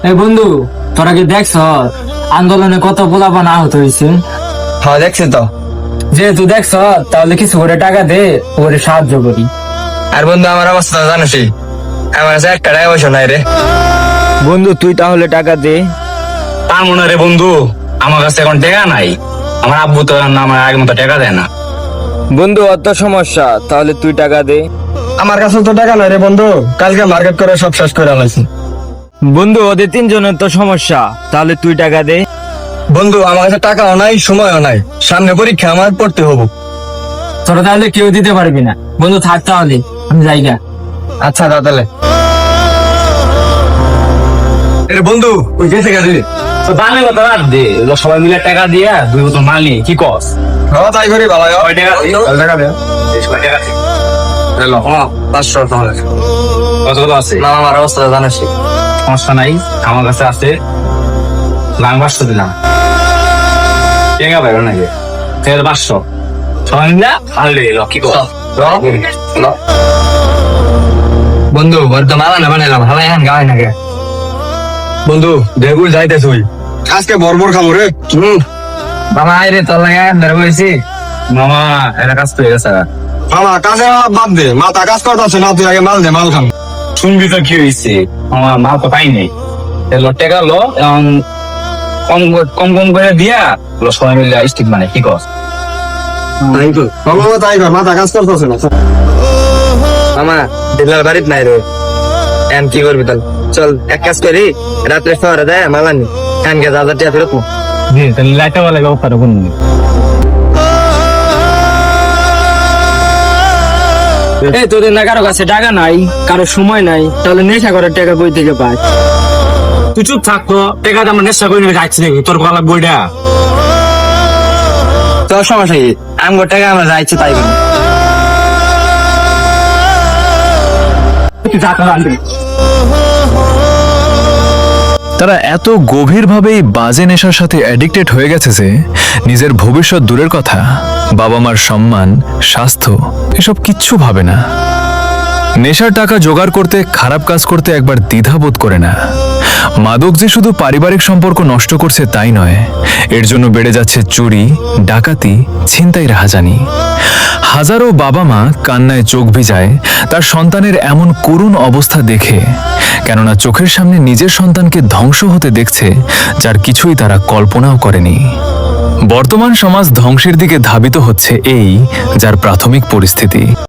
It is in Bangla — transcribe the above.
এই বন্ধু, তোরা কি দেখছ আন্দোলনে কত পোলাপান আহত হয়েছে? হ্যাঁ দেখছি তো। যেহেতু দেখছ তাহলে কিছু করে টাকা দে, ওরে সাহায্য করি। আর বন্ধু আমার অবস্থা তো জানিসই, আমার কাছে 1 টাকা পয়সা নাই রে। বন্ধু তুই তাহলে টাকা দে। তার মনে রে বন্ধু, আমার কাছে এখন টাকা নাই। আমার আব্বু তো আমার আগের মতো টাকা দেয় না। বন্ধু অত সমস্যা, তাহলে তুই টাকা দে। আমার কাছে তো টাকা নাই রে বন্ধু, কালকে মার্কেট করে সব শেষ করে আলাইছি। বন্ধু ওদের 3 জনের তো সমস্যা, তাহলে তুই টাকা দে। বন্ধু আমার কাছে টাকাও নাই, সময়ও নাই, সামনে পরীক্ষা আমার পড়তে হবো। তোরা তাহলে কেউ দিতে পারবি না। বন্ধু থাক তাহলে, আমি যাইগা। আচ্ছা তাহলে বন্ধু ওই গেছে গেছে। তো দামে কত রাখ দে, সবাই মিলে টাকা দিয়া 2 বোতল মাল নিয়ে কি কস? তাই করি ভালো হয়। কয় টাকা? টাকা দে। কয় টাকা আছে? হ্যালো 500 তাহলে। কত কত আছে? না আমার অবস্থা জানিসই। সমস্যা নাই, আমার কাছে আছে। লাং 500 দিলাম। টাকা পাইব নাকি? 500 সবাই মিলে আনলে কি কস? বন্ধু ওর তো মালা না বানাইলাম, হালাই হান গায় নাকি। বন্ধু দেগুল যাইতেছ ওই আজকে বরবর খাবো রে। বাবা আয় রে, তোর লাগে ধরে বইছি। মামা এটা কাজ তো হয়ে গেছে। মামা কাজে বাদ দে, মাথা কাজ করতেছে না, তুই আগে মাল দে, মাল খাম। শুনবি তো কি হয়েছে, আমার মাল তো পাই নাই। টাকা লো এখন কম কম কম করে দিয়া সবাই মিলে স্টিক মানে কি কস? তাই তো মামা তাই কর, মাথা কাজ করতেছে না। মামা দিলার বাড়িতে নাই রে, এম কি করবি তাহলে? চল এক কাজ করি, রাত্রে শহরে যায় মাল আনি, এনকে 1000 টাকা ফেরত নো। জি তাহলে লাইটা বলে ব্যবস্থা করুন। এই তোদের না কারো কাছে টাকা নাই, কারো সময় নাই, তাহলে নেশা করার টাকা কই থেকে পায়? তুই চুপ থাকতো, টাকা আমরা নেশা করে নিয়ে যাচ্ছি নাকি তোর গলা বইটা? তোর সমস্যা কি? আমগো টাকা আমরা যাইছি তাই করি। তারা এত গভীরভাবেই বাজে নেশার সাথে অ্যাডিক্টেড হয়ে গেছে যে নিজের ভবিষ্যৎ দূরের কথা, বাবা মার সম্মান, স্বাস্থ্য এসব কিচ্ছু ভাবে না। নেশার টাকা জোগাড় করতে, খারাপ কাজ করতে একবার দ্বিধাবোধ করে না। মাদক যে শুধু পারিবারিক সম্পর্ক নষ্ট করছে তাই নয়, এর জন্য বেড়ে যাচ্ছে চুরি, ডাকাতি, ছিনতাই, রাহাজানি। হাজারো বাবা মা কান্নায় চোখ ভিজায় তার সন্তানের এমন করুণ অবস্থা দেখে, কেননা চোখের সামনে নিজের সন্তানকে ধ্বংস হতে দেখছে, যার কিছুই তারা কল্পনাও করেনি। বর্তমান সমাজ ধ্বংসের দিকে ধাবিত হচ্ছে, এই যার প্রাথমিক পরিস্থিতি।